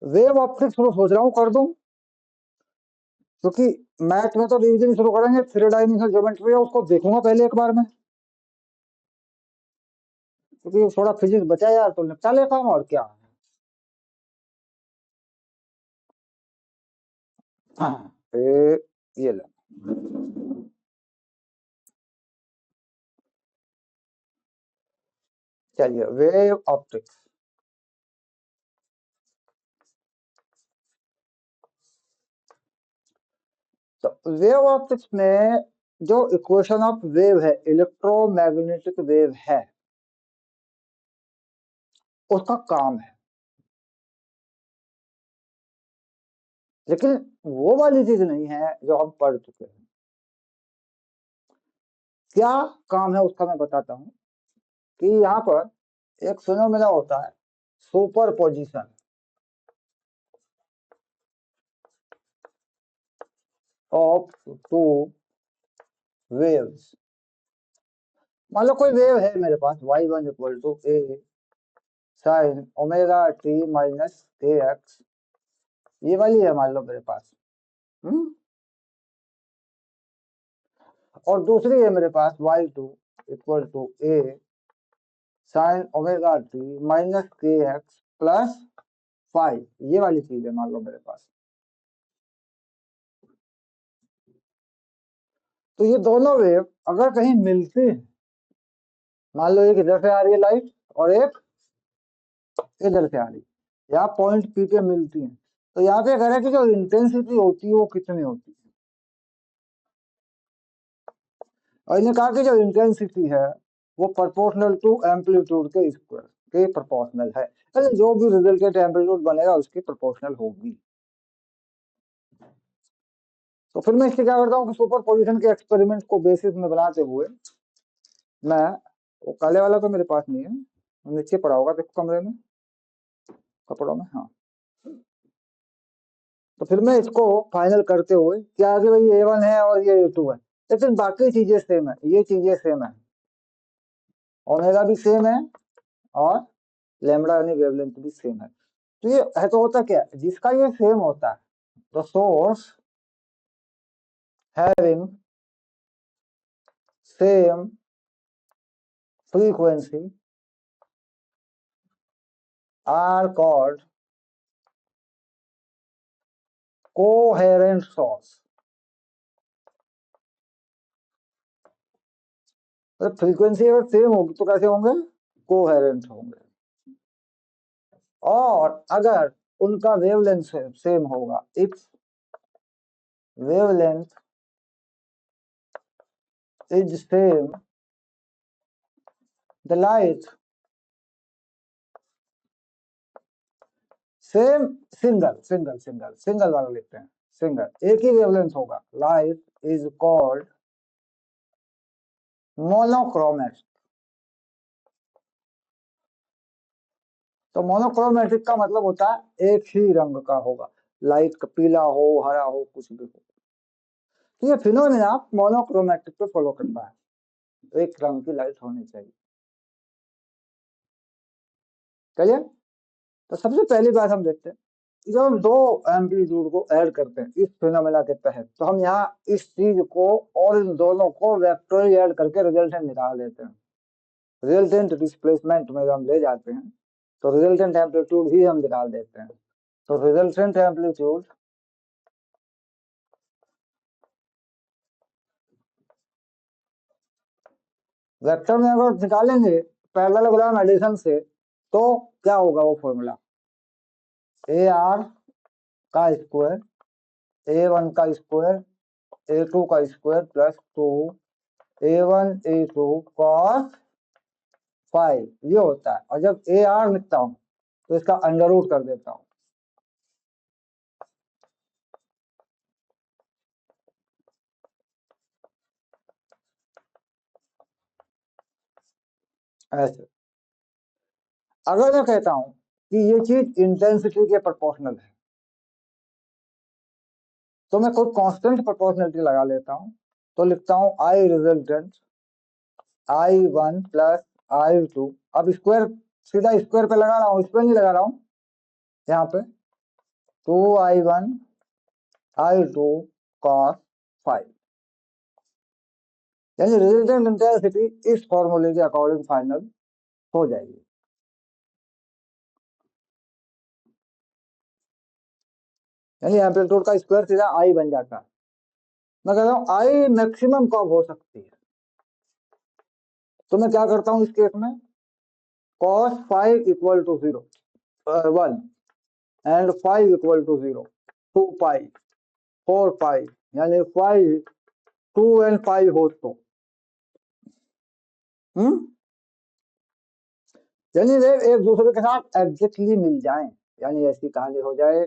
Wave optics शुरू सोच रहा हूँ कर दूं, क्योंकि मैथ में तो रिवीजन शुरू करेंगे, थ्री डायमेंशनल ज्योमेट्री है उसको देखूंगा पहले एक बार में, क्योंकि थोड़ा फिजिक्स बचा यार तो निपटा लेता हूँ और क्या। हाँ, ये ले, चलिए वेव ऑप्टिक्स। तो वेव ऑप्टिक्स में जो इक्वेशन ऑफ वेव है, इलेक्ट्रोमैग्नेटिक वेव है, उसका काम है। लेकिन वो वाली चीज नहीं है जो हम पढ़ चुके हैं। क्या काम है उसका मैं बताता हूँ कि यहाँ पर एक फिनोमेना होता है, superposition of two waves. मान लो कोई वेव है मेरे पास y1 equal to a sine omega t minus a x, ये वाली है मान लो मेरे पास। हम्म और दूसरी है मेरे पास y2 equal to a sine omega t minus k x plus 5, ये वाली चीज है मान लो मेरे पास। तो ये दोनों वेव अगर कहीं मिलती हैं, मान लो एक इधर से आ रही है लाइट और एक इधर से आ रही है, यहाँ पॉइंट पी पे मिलती हैं, तो यहाँ पे कह रहे हैं कि जो इंटेंसिटी होती है वो कितनी होती है। और इन्हें कहा कि जो इंटेंसिटी है वो प्रोपोर्शनल टू एम्पलीट्यूड के स्क्वायर के प्रोपोर्शनल है, यानी जो भी रिजल्टेंट एम्पलीट्यूड बनेगा उसकी प्रोपोर्शनल होगी। तो फिर मैं इससे क्या करता हूँ कि सुपर पोजिशन के एक्सपेरिमेंट को बेसिस में बनाते हुए मैं, वो काले वाला तो मेरे पास नहीं है, नीचे पड़ा होगा देखो कमरे में, कपड़ों में, हाँ। तो फिर मैं इसको फाइनल करते हुए क्या आगे भाई A1 है और ये A2 है, लेकिन बाकी चीजें सेम है, ये चीजें सेम है, ओमेगा भी सेम है और लैम्बडा यानी वेवलेंथ भी सेम है। तो ये है, तो होता क्या है जिसका ये सेम होता है, the source having same frequency are called coherent source. तो फ्रीक्वेंसी अगर सेम होगी तो कैसे होंगे, कोहेरेंट होंगे। और अगर उनका वेवलेंथ सेम होगा, if wavelength is same, the light same, single वाला लिखते हैं, सिंगल एक ही वेवलेंथ होगा, लाइट इज कॉल्ड मोनोक्रोमेटिक। तो मोनोक्रोमेटिक का मतलब होता है एक ही रंग का होगा, लाइट का पीला हो हरा हो कुछ भी हो। तो ये फिनोमेना मोनोक्रोमेटिक पे फॉलो करता है, एक रंग की लाइट होनी चाहिए। चलिए, तो सबसे पहली बात हम देखते हैं कि जब हम दो एम्पलीट्यूड को ऐड करते हैं इस फिनोमेना के तहत, तो हम यहाँ इस चीज को और इन दोनों को वेक्टोरली ऐड करके रिजल्टेंट निकाल लेते हैं। रिजल्टेंट डिस्प्लेसमेंट में हम ले जाते हैं तो रिजल्टेंट एम्पलीट्यूड ही हम निकाल देते हैं। तो रिजल्टेंट एम्पलीट्यूड वेक्टर में अगर निकालेंगे पैरेललोग्राम एडिशन से, तो क्या होगा वो फॉर्मूला, ए आर का स्क्वायर A1 का स्क्वायर A2 का square plus 2 A1 A2 cos 5, ये होता है। और जब AR लिखता हूं तो इसका अंडर रूट कर देता हूं, ऐसे। अगर मैं कहता हूं कि ये चीज इंटेंसिटी के प्रोपोर्शनल है, तो मैं कोई कांस्टेंट प्रोपोर्शनलिटी लगा लेता हूं, तो लिखता हूं आई रिजल्टेंट I1 प्लस I2। अब स्क्वायर सीधा स्क्वायर पे लगा रहा हूं, इस पे नहीं लगा रहा हूं, यहाँ पे 2i1 i2 cos 5, यानी रिजल्टेंट इंटेंसिटी इस फॉर्मूले के अकॉर्डिंग फाइनल हो जाएगी। यानी एम्पलीट्यूड का स्क्वायर सीधा आई बन जाता है। मैं कह रहा हूं आई मैक्सिमम कब हो सकती है, तो मैं क्या करता हूं इस केस में, cos 5 equal to 0 1 and 5 equal to 0 2 pi 4 pi, यानी 5 2 एंड 5 हो तो यानी वे एक दूसरे के साथ एग्जैक्टली मिल जाएं, यानी ऐसी कहानी हो जाए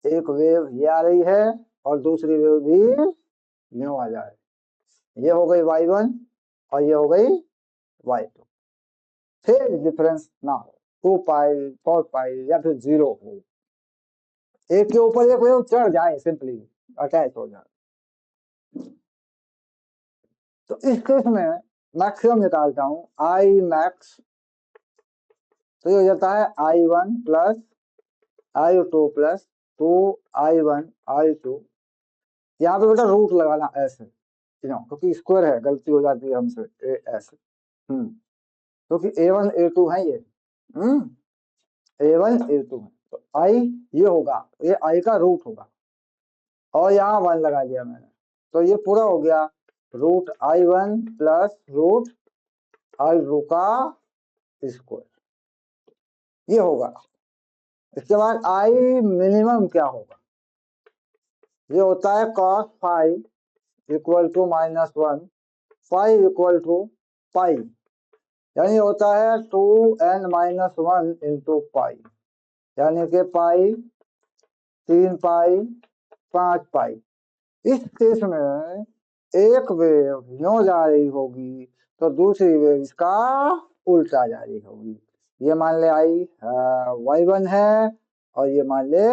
एक वेव ये आ रही है और दूसरी वेव भी न्यू आ जाए, ये हो गई y1 और ये हो गई y2, फेज डिफरेंस ना हो, 2 पाई 4 पाई या फिर 0 हो, एक के ऊपर एक वेव चढ़ जाए, सिंपली अटैच हो जाए। तो इस केस में मैक्सिमम निकालता हूं आई मैक्स, तो ये हो जाता है i1 plus i2 plus 2i1 i2, यहाँ पे बेटा रूट लगाना ऐसे क्योंकि स्क्वायर है, गलती हो जाती है हमसे ऐसे, क्योंकि a1 a2 है ये, a1 a2 है, तो i ये होगा, ये i का रूट होगा और यहाँ 1 लगा दिया मैंने, तो ये पूरा हो गया root i1 plus root i2 का स्क्वायर, ये होगा। इसके बाद आई मिनिमम क्या होगा, ये होता है cos 5 equal to -1 5 equal to pi, यानी होता है 2n-1 इंटू पाई, यानी कि पाई 3 पाई 5 पाई। इस केस में एक वेव यूं जा रही होगी तो दूसरी वेव इसका उल्टा जा रही होगी, ये मान ले आई y1 है और ये मान ले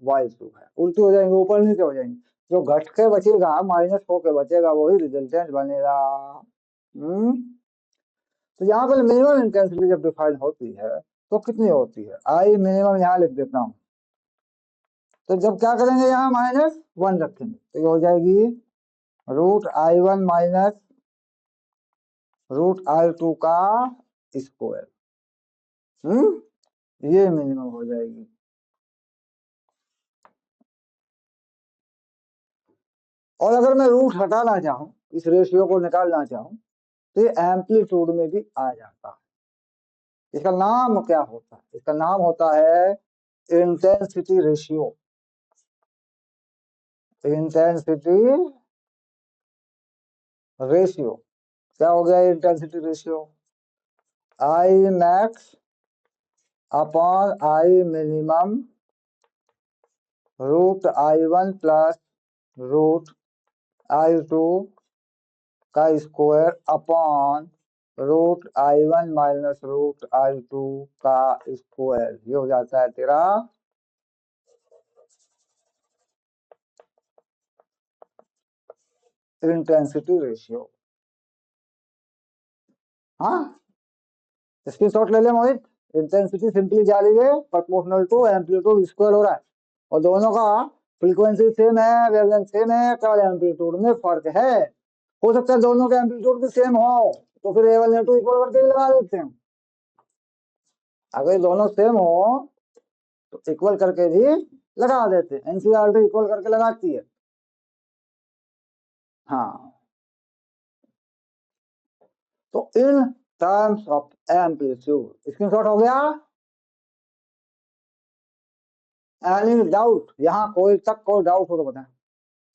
y2 है, उल्टी हो जाएंगे, ऊपर नीचे हो जाएंगे, जो घट के बचेगा माइनस होके बचेगा वही रिजल्टेंट बनेगा। तो यहाँ पर मिनिमम इंटेंसिटी जब डिफाइन होती है तो कितनी होती है, आई मिनिमम यहाँ लिख देता हूँ, तो जब क्या करेंगे यहाँ -1 रखेंगे तो ये हो जाएगी root i1 minus root i2 का स्क्वायर, ये मिनिमम हो जाएगी। और अगर मैं रूट हटाना चाहूं, इस रेशियो को निकालना चाहूं, तो ये एम्पलीट्यूड में भी आ जाता है। इसका नाम क्या होता है, इसका नाम होता है इंटेंसिटी रेशियो, इंटेंसिटी रेशियो। क्या हो गया intensity ratio, I max upon I minimum root i1 plus root i2 का square upon root i1 minus root i2 का स्क्वायर, ये हो जाता है तेरा इंटेंसिटी रेशियो। हाँ, स्क्रीनशॉट ले ले मोहित, इंटेंसिटी सिंपली जा रही है प्रोपोर्शनल टू एम्पलीट्यूड स्क्वायर हो रहा है, और दोनों का फ्रीक्वेंसी सेम है, वेवलेंथ सेम है, केवल एम्पलीट्यूड में फर्क है। हो सकता है दोनों के एम्पलीट्यूड भी सेम हो तो फिर A1 A2 इक्वल करके लगा देते हैं, अगर दोनों सेम हो तो इक्वल करके भी लगा देते हैं, एनसीईआरटी इक्वल करके लगाती है। हाँ, तो in terms of amplitude, screenshot हो गया, एनी डाउट, यहाँ कोई तक कोई डाउट हो तो बताएं,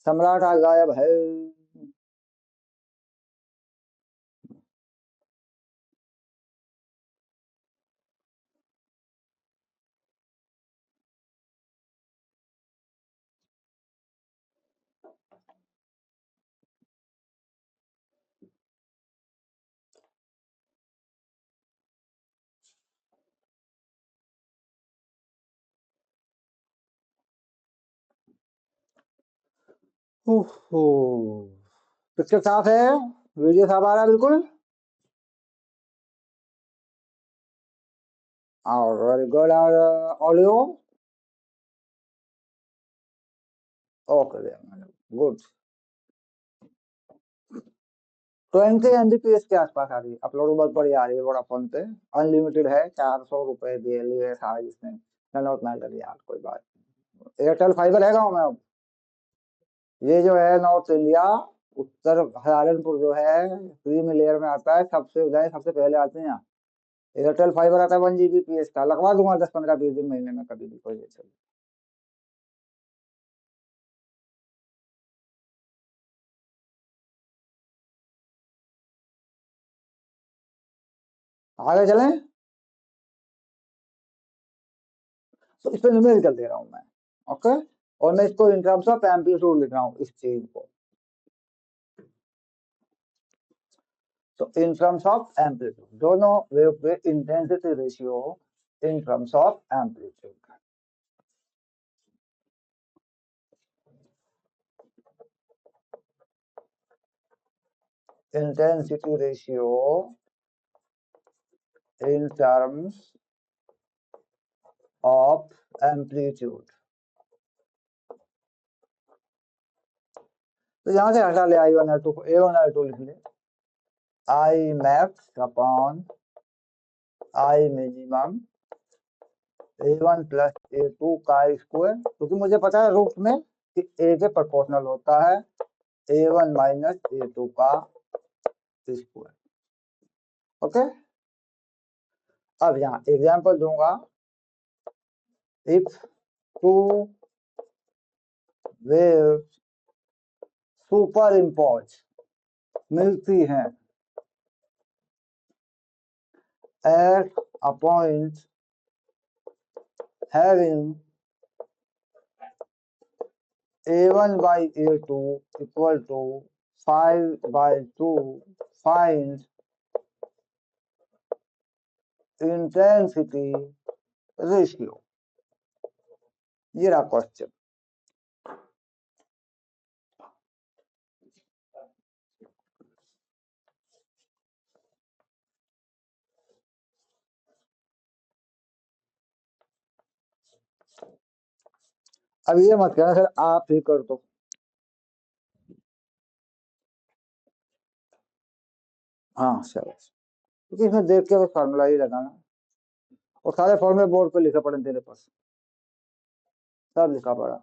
सम्राट आज गायब है। पिक्चर साफ है, वीडियो साफ आ रहा है बिल्कुल, और वेरी गुड, और ऑडियो ओके गुड। 20 Mbps के आसपास आ रही है, अपलोड बहुत बढ़िया आ रही है वोडाफोन पे। अनलिमिटेड है, 400 रुपए दे लिए सारा जिसने। नॉट मैटर यार, कोई बात नहीं। एयरटेल फाइबर है गाँव में अब। ये जो है नॉर्थ इंडिया, उत्तर सहारनपुर जो है क्रीमी लेयर में आता है, सबसे उदय सबसे पहले आते हैं यहाँ। एयरटेल फाइबर आता है 1 Gbps का, लगवा दूंगा 10-15-20 दिन महीने में कभी भी, कोई दिक्कत नहीं। आगे चलें। तो इस पे न्यूमेरिकल दे रहा हूँ मैं। ओके। और मैं इसको इन टर्म्स ऑफ एम्पलीट्यूड लिख रहा हूँ इस चीज को। तो इन टर्म्स ऑफ एम्पलीट्यूड, दोनों वेव पे intensity ratio in terms of amplitude. Intensity ratio in terms of amplitude. तो यहां से हटा ले I1 I2 को, A1 I2 लिख ले। I max upon I minimum A1 plus A2 का स्क्वायर, क्योंकि मुझे पता है रूट में कि A के प्रोपोर्शनल होता है A1 माइनस A2 का स्क्वायर। ओके। अब यहाँ एग्जांपल दूंगा। If two waves super impose मिलती हैं at a point having A1 by A2 equal to 5/2, find intensity ratio। ये रहा क्वेश्चन। अब ये मत कहना सर आप ही कर दो। हाँ सर, क्योंकि इसमें देख के बस फार्मूला ही लगाना, और सारे फॉर्मूले बोर्ड पे लिखे पड़े तेरे पास, सब लिखा पड़ा।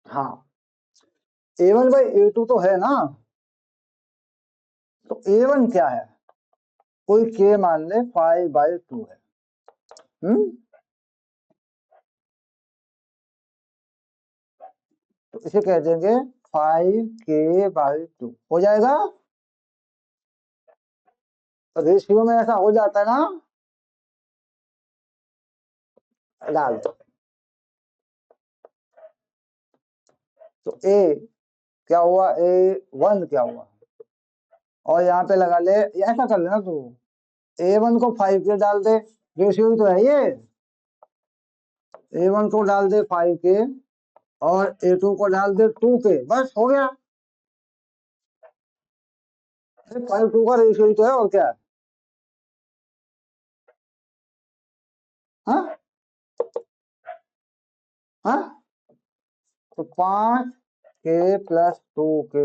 हाँ, A1 बाई A2 तो है ना, तो A1 क्या है, कोई K मान ले 5/2 है। तो इसे कह देंगे 5K/2 हो जाएगा। तो रेशियो में ऐसा हो जाता है ना, डाल दो। तो A क्या हुआ, A1 क्या हुआ, और यहाँ पे लगा ले, ऐसा कर लेना तू, A1 को 5K डाल दे, रेशियो ही तो है ये। A1 को डाल दे 5K और A2 को डाल दे 2K, बस हो गया। 5:2 का रेशियो ही तो है, और क्या है। हाँ हाँ, तो 5K+2K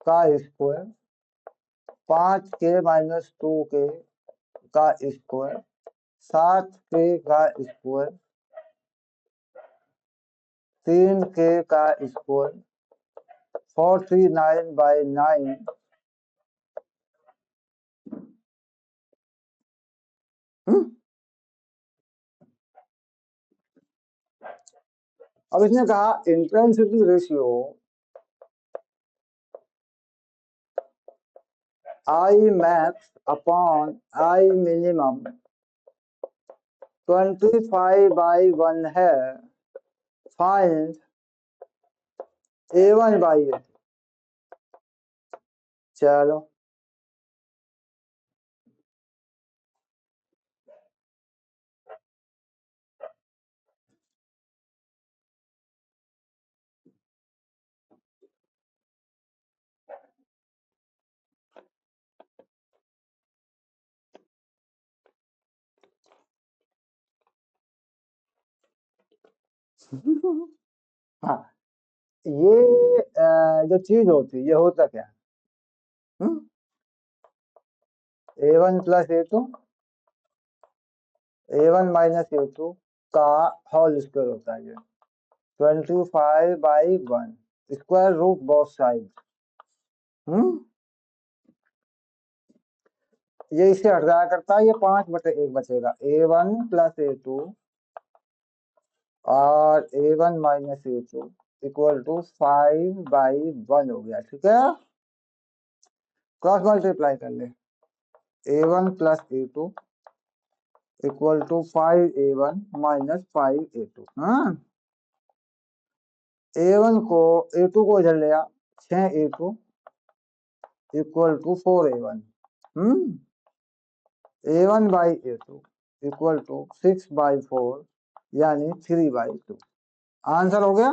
का स्क्वायर, 5K-2K का स्क्वायर, 7K का स्क्वायर, 3K का स्क्वायर, 49/9। अब इसने कहा intensity ratio I max upon I minimum 25/1 है, फाइंड A1/8। चलो हाँ, ये जो चीज होती है ये होता क्या है? A1 + A2 A1 - A2 का होल स्क्वायर होता है ये 25/1 स्क्वायर रूट बोथ साइड। ये इससे हट जाया करता है, ये 5/1 बचेगा। A1 + A2 और A1 - A2 इक्वल टू 5/1 हो गया। ठीक है, क्रॉस मल्टीप्लाई कर ले। A1 + A2 equal to 5A1 - 5A2। हाँ, A1 को A2 को इधर ले आ, 6A2 equal to 4A1। A1/A2 equal to 6/4 यानी 3/2। आंसर हो गया।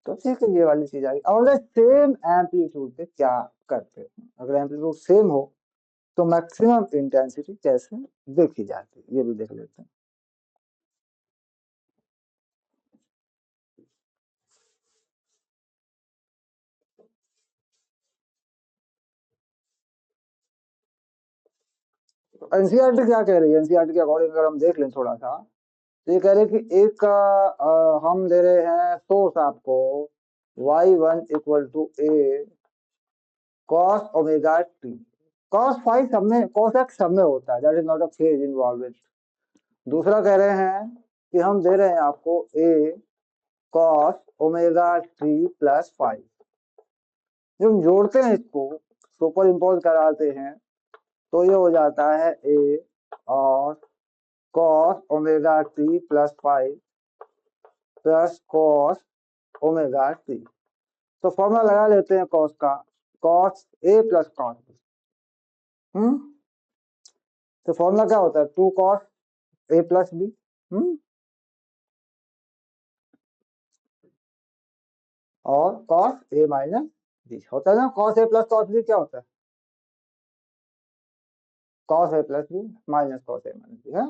तो ठीक है, ये वाली चीज आ गई। और सेम एम्पलीट्यूड पे क्या करते हैं, अगर एम्पलीट्यूड सेम हो तो मैक्सिमम इंटेंसिटी कैसे देखी जाती है, ये भी देख लेते हैं। एनसीईआरटी क्या कह रही है, एनसीईआरटी के अकॉर्डिंग अगर हम देख लें थोड़ा सा, तो ये कह रहे हैं कि एक हम दे रहे हैं सोर्स आपको y1 equal to a cos omega t। cos phi सब में, cos x सब में होता है, that is not a phase involve. दूसरा कह रहे हैं कि हम दे रहे हैं आपको a cos ओमेगा t + 5। जब हम जोड़ते हैं इसको, सुपर इम्पोज कराते हैं, तो ये हो जाता है a और cos omega t + 5 plus cos omega t। तो फॉर्मूला लगा लेते हैं cos का, cos a + cos b। तो फॉर्मूला क्या होता है, 2 cos a + b। और cos a - b होता है ना। cos a + cos b क्या होता है, cos a + b - cos a - b है।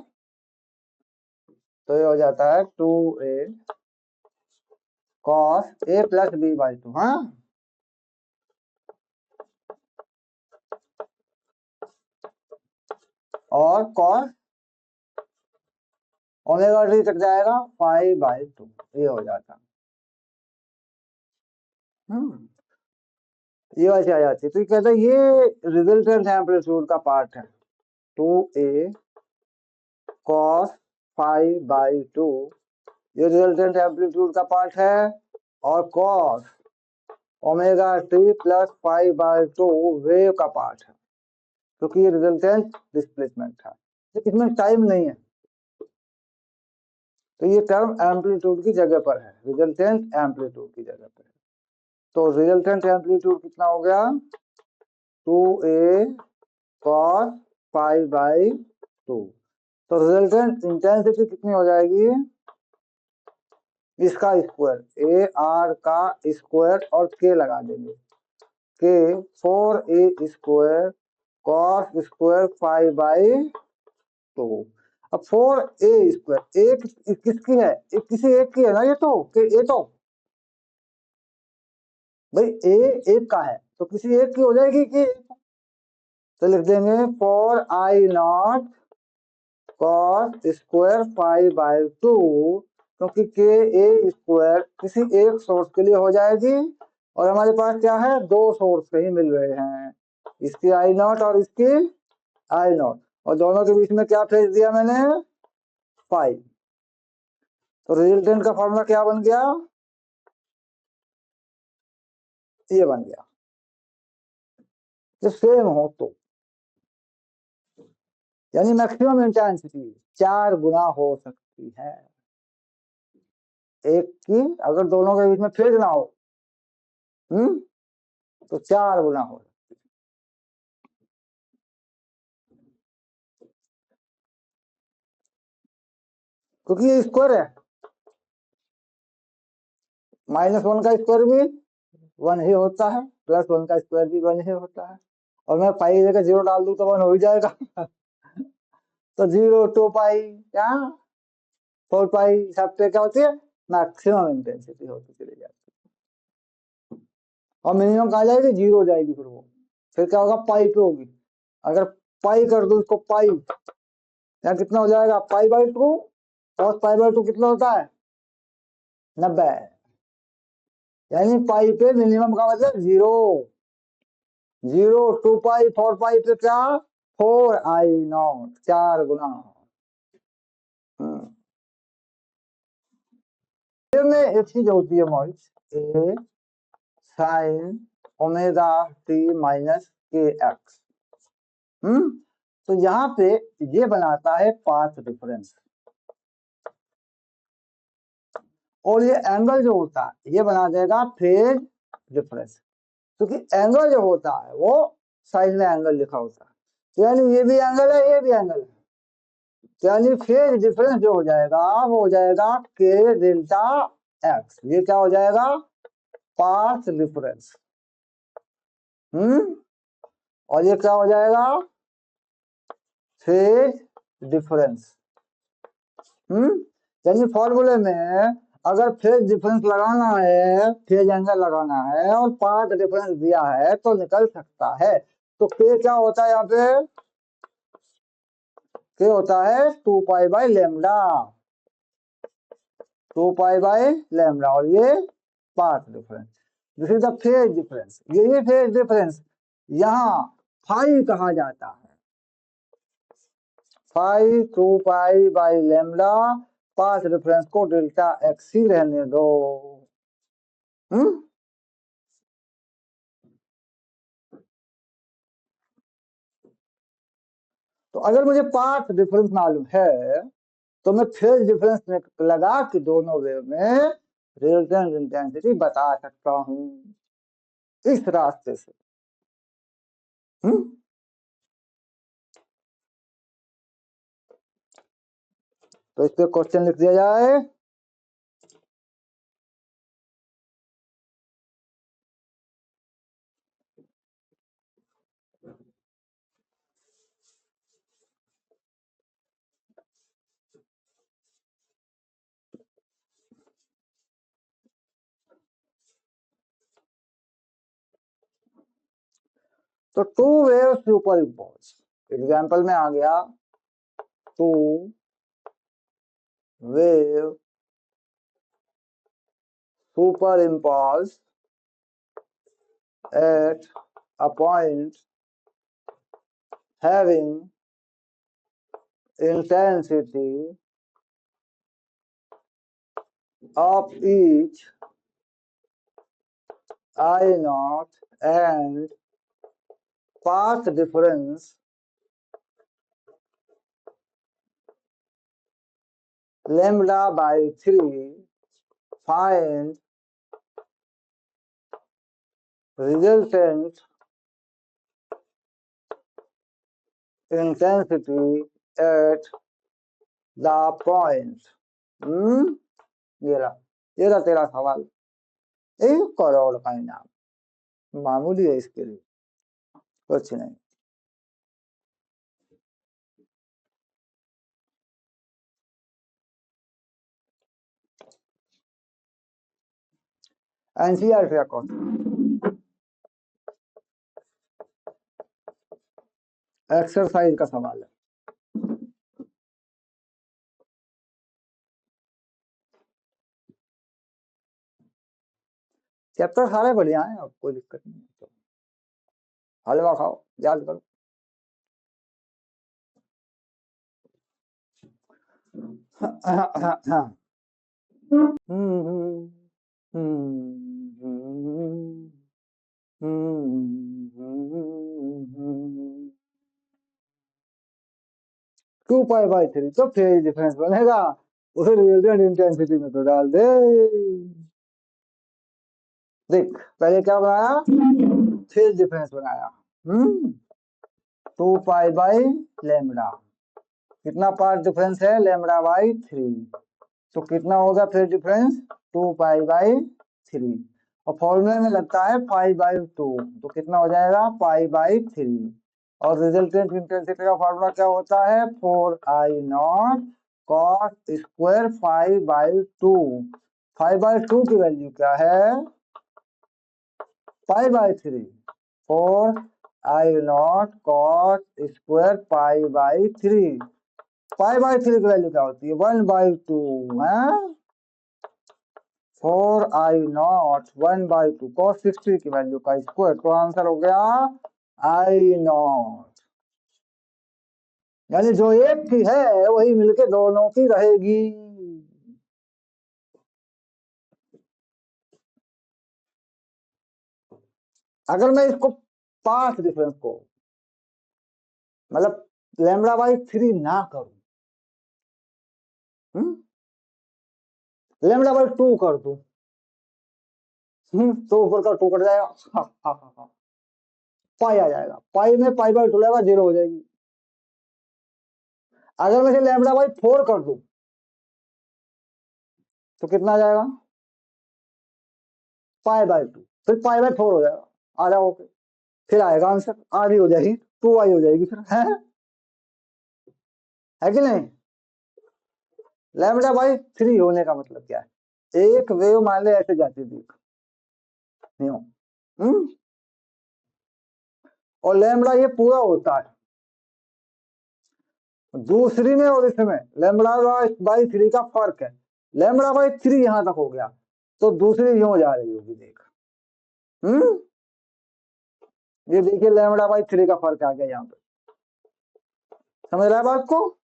तो ये हो जाता है 2a cos a + b/2। हाँ, और cos ओमेगा t कट जाएगा 5/2, ये हो जाता। ये वाली आ जाती है। तो ये कहता है ये रिजल्टेंट एम्पलीट्यूड का पार्ट है, 2a cos 5/2 ये रिजल्टेंट एम्पलीट्यूड का पार्ट है, और cos ओमेगा t + 5/2 वेव का पार्ट है, क्योंकि ये रिजल्टेंट डिस्प्लेसमेंट था, इसमें टाइम नहीं है। तो ये टर्म एम्पलीट्यूड की जगह पर है, रिजल्टेंट एम्पलीट्यूड की जगह पर है। तो रिजल्टेंट एम्पलीट्यूड कितना हो गया, 2a cos 5/2। तो रिजल्टेंट इंटेंसिटी कितनी हो जाएगी, इसका स्क्वायर ए आर का स्क्वायर और के लगा देंगे, के 4a² cos स्क्वायर 5/2। अब 4a², एक किसकी है, एक किसी एक की है ना, ये तो ये तो भाई ए एक का है तो किसी एक की हो जाएगी कि, तो लिख देंगे 4I0 cos स्क्वायर 5/2, क्योंकि के a² किसी एक सोर्स के लिए हो जाएगी, और हमारे पास क्या है, दो सोर्स कहीं मिल रहे हैं, इसकी I0 और इसकी आई नॉट, और दोनों के बीच में क्या फेज दिया मैंने, पाई। तो रिजल्टेंट का फॉर्मूला क्या बन गया, ये बन गया। जो सेम हो तो यानी मैक्सिमम इंटेंसिटी 4 गुना हो सकती है एक की, अगर दोनों के बीच में फेज ना हो, तो 4 गुना हो, क्योंकि ये स्क्वायर है, -1 का स्क्वायर भी 1 ही होता है, +1 का स्क्वायर भी 1 ही होता है, और मैं पाई की जगह 0 डाल दूं तो 1 हो ही जाएगा। तो 0, 2 पाई, क्या 4 पाई, सब पे क्या होती है, मैक्सिमम इंटेंसिटी होती चली जाती है, और मिनिमम कहाँ जाएगी, 0 हो जाएगी, फिर वो फिर क्या होगा, पाई पे होगी। अगर पाई कर दो इसको पाई, यहाँ कितना हो जाएगा, पाई/2, cos पाई/2 कितना होता है, 90, यानी पाई पे मिनिमम का मतलब 0, 0, 2 पाई, 4 पाई पे क्या, 4I0, 4 गुना। फिर में एक चीज होती है मॉइस, ए sine omega t minus k x, तो यहाँ पे ये बनाता है पाथ डिफरेंस, और ये एंगल जो होता है ये बना देगा फेज डिफरेंस, क्योंकि एंगल जो होता है वो साइड में एंगल लिखा होता है, तो यानी ये भी एंगल है, ये भी एंगल है, तो यानी फेज डिफरेंस जो हो जाएगा वो हो जाएगा के डेल्टा एक्स, ये क्या हो जाएगा, पाथ डिफरेंस, और ये क्या हो जाएगा, फेज डिफरेंस, यानी फॉर्मूले में अगर फेज डिफरेंस लगाना है, फेज एंगल लगाना है और पाथ डिफरेंस दिया है तो निकल सकता है। तो के क्या होता है, यहाँ पे के होता है 2 pi by lambda, 2 pi by lambda, और ये path difference, this is the phase difference, यही फेज डिफरेंस यहाँ फाई कहा जाता है, phi 2 pi by lambda, path difference को डेल्टा एक्स ही रहने दो। तो अगर मुझे पाथ डिफरेंस मालूम है तो मैं फेज डिफरेंस लगा के दोनों वे में रिजल्टेंट इंटेंसिटी बता सकता हूं इस रास्ते से। तो इस पे क्वेश्चन लिख दिया जाए, तो 2 वेव सुपर इम्पोज, एग्जाम्पल में आ गया 2 wave super impose at a point having intensity of each I naught and path difference lambda by 3, find resultant intensity at the point। ये रहा तेरा सवाल, 1 करोड़ का इनाम मामूली है इसके लिए, कुछ नहीं। एनसीईआरटी का क्वेश्चन, एक्सरसाइज का सवाल है। चैप्टर सारे बढ़िया हैं, अब कोई दिक्कत नहीं है, तो हलवा खाओ, याद करो। टू पाई बाई थ्री तो फेज डिफरेंस बनेगा, उसे रिजल्टेंट इंटेंसिटी में तो डाल दे। देख पहले क्या बनाया, फेज डिफरेंस बनाया। टू पाई बाई लेमडा, कितना पार्ट डिफरेंस है, लेमडा बाई थ्री, तो कितना होगा phase difference, two pi by three, और फॉर्मूले में लगता है पाई बाई टू, तो कितना हो जाएगा पाई बाई थ्री, और रिजल्टेंट इंटेंसिटी का फॉर्मूला क्या होता है, four I not cos square five by two. Five by two की वैल्यू क्या है, पाई by three, four I not cos square pi by three. Pi by three की वैल्यू क्या होती है, वन बाई टू है, four I not one by two cos 60 की value का स्क्वायर, तो आंसर हो गया आई नॉट। यानी जो एक की है वही मिलके दोनों की रहेगी। अगर मैं इसको पाथ डिफरेंस को मतलब लैम्बडा बाई थ्री ना करूं, लैम्बडा बाई टू कर दूं, तो ऊपर का टू कट जाएगा, पाई आ जाएगा, पाई में पाई बाई टू लगेगा, जीरो हो जाएगी। अगर मैं लैम्बडा बाई फोर कर दूं तो कितना आ जाएगा, पाई बाई टू, फिर पाई बाई फोर हो जाएगा, आ जाओ ओके, फिर आएगा आंसर, आधी हो जाएगी, टू आई हो जाएगी, फिर है कि नहीं। लैम्बडा बाई थ्री होने का मतलब क्या है, एक वेव मान ले ऐसे जाती थी, और लैम्बडा ये पूरा होता है, दूसरी में और इसमें लैम्बडा बाई थ्री का फर्क है, लैम्बडा बाई थ्री यहां तक हो गया, तो दूसरी यूं जा रही होगी, देख ये देखिए लैम्बडा बाई थ्री का फर्क आ गया यहाँ पे, समझ रहा है बात को।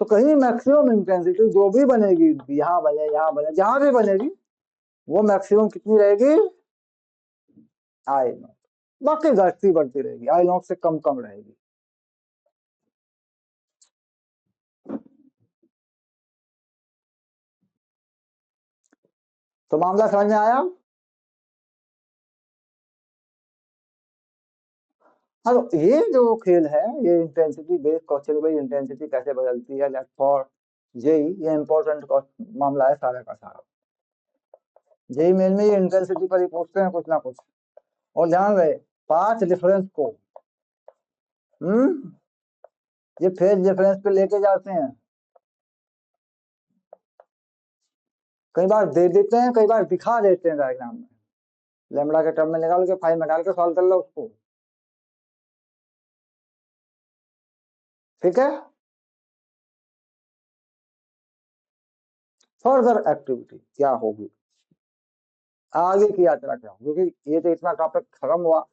तो कहीं मैक्सिमम इंटेंसिटी जो भी बनेगी, यहाँ बने जहां भी बनेगी, वो मैक्सिमम कितनी रहेगी, आई नॉट, बाकी घटती बढ़ती रहेगी, आई नॉट से कम कम रहेगी। तो मामला समझ में आया। हाँ तो ये जो खेल है, ये इंटेंसिटी बेस्ड क्वेश्चन, भाई इंटेंसिटी कैसे बदलती है, लेट्स फॉर जेई, ये इंपॉर्टेंट मामला है सारा का सारा, जेई मेन में ये इंटेंसिटी पर ही पूछते हैं कुछ ना कुछ। और ध्यान रहे पाथ डिफरेंस को ये फेज डिफरेंस पे लेके जाते हैं, कई बार दे देते हैं, कई बार दिखा देते हैं डायग्राम में, लैम्बडा के टर्म में निकाल के फाइव में डाल के सॉल्व कर लो उसको, ठीक है। फर्दर एक्टिविटी क्या होगी, आगे की यात्रा क्या होगी, क्योंकि ये तो इतना टॉपिक खत्म हुआ।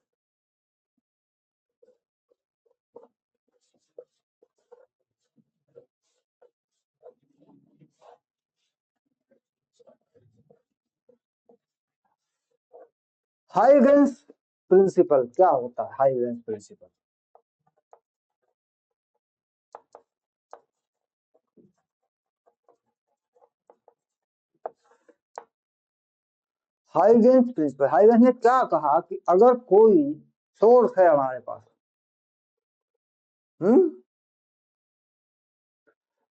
हाइगेंस प्रिंसिपल क्या होता है, Huygens principle, Huygens principle, Huygens ने क्या कहा कि अगर कोई सोर्स है हमारे पास,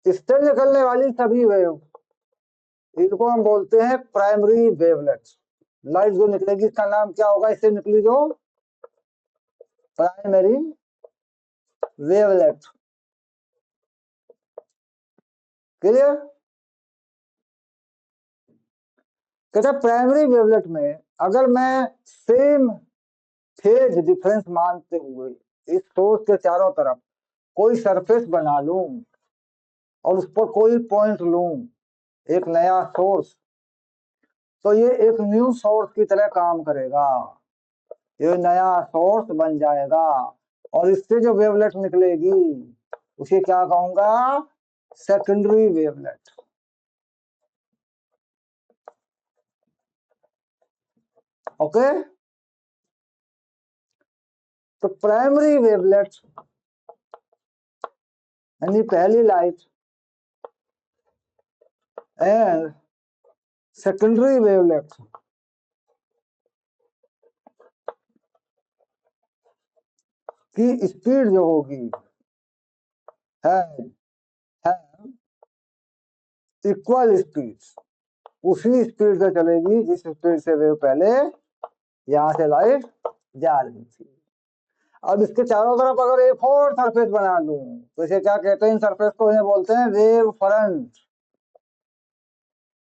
इससे निकलने वाली सभी वेव, इनको हम बोलते हैं प्राइमरी वेवलेट्स। लाइट जो निकलेगी इसका नाम क्या होगा, इससे निकली जो प्राइमरी वेवलेट, क्लियर। कहता प्राइमरी वेवलेट में अगर मैं सेम फेज डिफरेंस मानते हुए इस सोर्स के चारों तरफ कोई सरफेस बना लूं और उस पर कोई पॉइंट लूं, एक नया सोर्स, तो ये एक न्यू सोर्स की तरह काम करेगा, ये नया सोर्स बन जाएगा, और इससे जो वेवलेट निकलेगी उसे क्या कहूंगा, सेकेंडरी वेवलेट। ओके, तो प्राइमरी वेवलेट यानी पहली लाइट एंड सेकेंडरी वेवलेट की स्पीड जो होगी है इक्वल स्पीड, उसी स्पीड से चलेगी जिस स्पीड से वेव पहले यहां से लाइट जा रही थी। अब इसके चारों तरफ अगर एक और सरफेस बना लूं तो इसे क्या कहते हैं, इन सरफेस को इन्हें बोलते हैं वेव फ्रंट।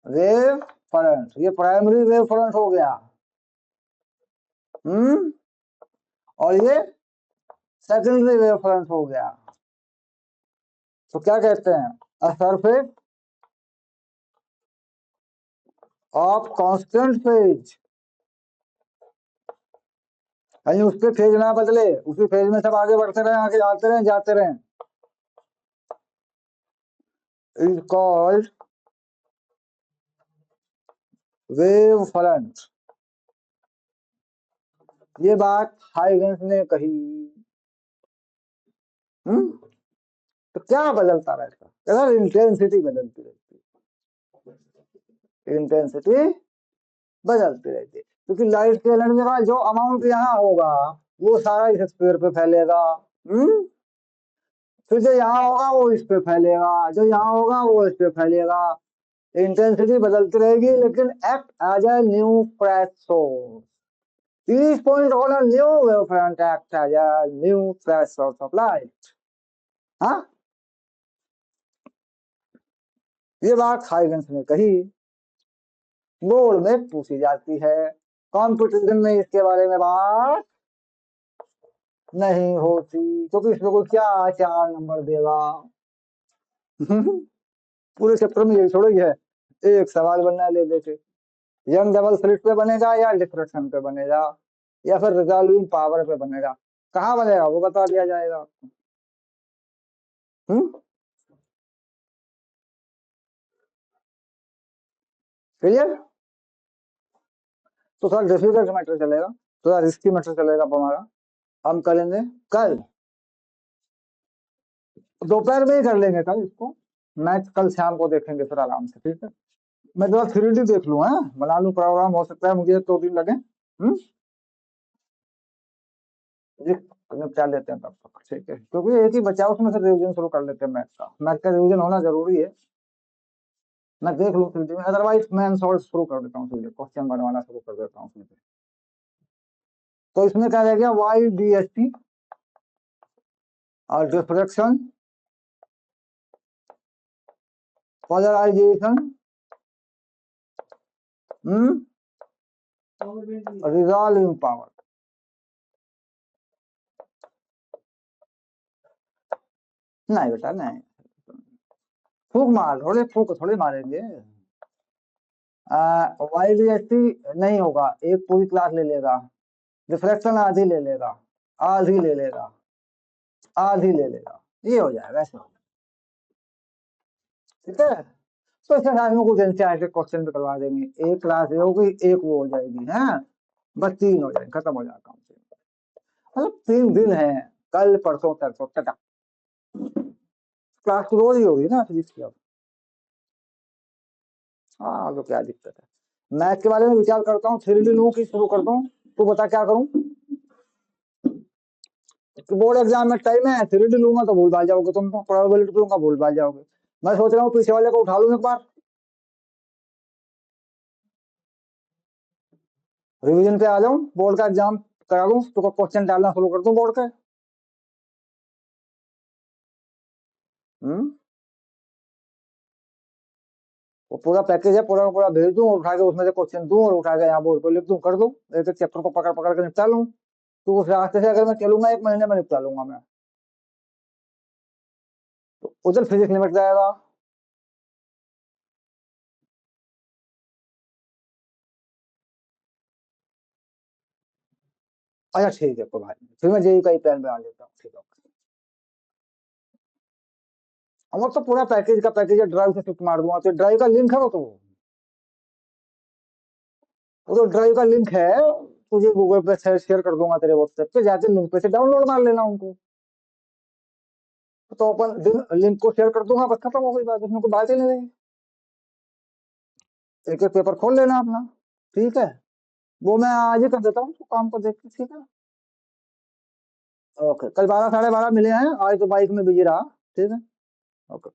वेव फ्रंट, ये प्राइमरी वेव फ्रंट हो गया। और ये सेकेंडरी वेव फ्रंट हो गया। तो क्या कहते हैं, a surface of constant phase, यानी उसके फेज ना बदले, उसी फेज में सब आगे बढ़ते रहे, आगे जाते रहे जाते रहे, इज कॉल्ड वेव फ्रंट। ये बात हाइगन्स ने कही। तो क्या बदलता रहता, अगर इंटेंसिटी बदलती रहती, इंटेंसिटी बदलती रहती है, क्योंकि लाइट के एनर्जी का जो अमाउंट यहाँ होगा वो सारा इस स्फीयर पे फैलेगा। फिर जो यहाँ होगा वो इस पे फैलेगा, जो यहाँ होगा वो इस पे फैलेगा। इंटेंसिटी बदलती रहेगी लेकिन act as a new fresh source. Each point on a new wavefront acts as a new fresh source of light। हाँ, ये बात हाइगन्स ने कही, बोर्ड में पूछी जाती है, कंपटीशन में इसके बारे में बात नहीं होती, क्योंकि इसमें कोई क्या 4 नंबर देगा। पूरे चैप्टर में यही थोड़ा ही है, एक सवाल बनना ले लेके, यंग डबल स्लिट पे बनेगा या डिफ्रैक्शन पे बनेगा या फिर रिजॉल्विंग पावर पे बनेगा, कहाँ बनेगा वो बता दिया जाएगा। क्लियर। तो थोड़ा डिफिकल्ट मैटर चलेगा, थोड़ा रिस्की मैटर चलेगा हमारा, हम करेंगे कल, दोपहर में ही कर लेंगे कल इसको, मैच कल शाम को देखेंगे फिर आराम से, ठीक है। मैं थोड़ा 3D देख लूँ, है बना लूँ प्रोग्राम, हो सकता है मुझे 2 दिन लगे। निपटा लेते हैं तब तक, ठीक है, क्योंकि एक ही बचा उसमें से रिवीजन शुरू कर लेते हैं, मैथ का रिवीजन होना जरूरी है। मैं देख लूँ 3D में, अदरवाइज मैं सॉल्व शुरू कर देता हूँ, सीधे क्वेश्चन बनवाना शुरू कर देता हूँ सीधे। तो इसमें क्या रह गया, वाई डी एस टी और डिफ्रैक्शन, पोलराइजेशन, रिजॉल्विंग पावर। नहीं बेटा नहीं, फूक मार, फूक थोड़ी मारेंगे। वाई डी एस टी नहीं होगा, एक पूरी क्लास ले लेगा, डिफ्रैक्शन आधी ले लेगा, आधी ले लेगा, आधी ले लेगा, ये हो जाएगा ऐसे, ठीक है। तो ऐसे में कुछ एनसीईआरटी क्वेश्चन भी करवा देंगे, एक क्लास ये होगी, एक वो हो जाएगी, है बस 3 हो जाएंगे, खत्म हो जाएगा काम से। मतलब 3 दिन है, कल परसों तरसों टटा, क्लास तो रोज ही होगी ना फिजिक्स की अब। हाँ तो क्या दिक्कत है, मैथ के बारे में विचार करता हूँ, 3D लूँ कि शुरू करता हूँ, तू बता क्या करूँ। बोर्ड एग्जाम में टाइम है, 3D लूंगा तो भूल भाल जाओगे तुम, तो प्रोबेबिलिटी लूंगा भूल भाल जाओगे। मैं सोच रहा हूँ पीछे वाले को उठा लूं एक बार, रिवीजन पे आ जाऊं, बोर्ड का एग्जाम करा लूं, तो क्वेश्चन डालना शुरू कर दूं बोर्ड के। हम्म, वो पूरा पैकेज है, पूरा का पूरा भेज दूं और उठा के उसमें से क्वेश्चन दूं और उठा के यहाँ बोर्ड पे लिख दूं, कर दूं, एक एक चैप्टर को पकड़ पकड़ के निपटा लूं। तो उस रास्ते से अगर मैं चलूंगा 1 महीने में निपटा लूंगा मैं, तो उधर फिजिक्स निपट जाएगा। अच्छा ठीक है, तो भाई फिर मैं जेई का ही प्लान बना लेता हूँ, ठीक है। और तो पूरा पैकेज का पैकेज ड्राइव से शिफ्ट मार दूंगा, तो ड्राइव का लिंक है वो तो ड्राइव का लिंक है, तुझे गूगल पे शेयर कर दूंगा तेरे व्हाट्सएप पे, जाके लिंक पे से डाउनलोड मार लेना उनको। तो अपन लिंक को शेयर कर दूंगा, बस खत्म हो गई बात, उसमें कोई बात ही नहीं रही। एक एक पेपर खोल लेना अपना। ठीक है, वो मैं आज ही कर देता हूँ, तो काम को देख के, ठीक है। ओके, कल 12 साढ़े 12 मिले हैं, आज तो बाइक में बिजी रहा। ठीक है। ओके।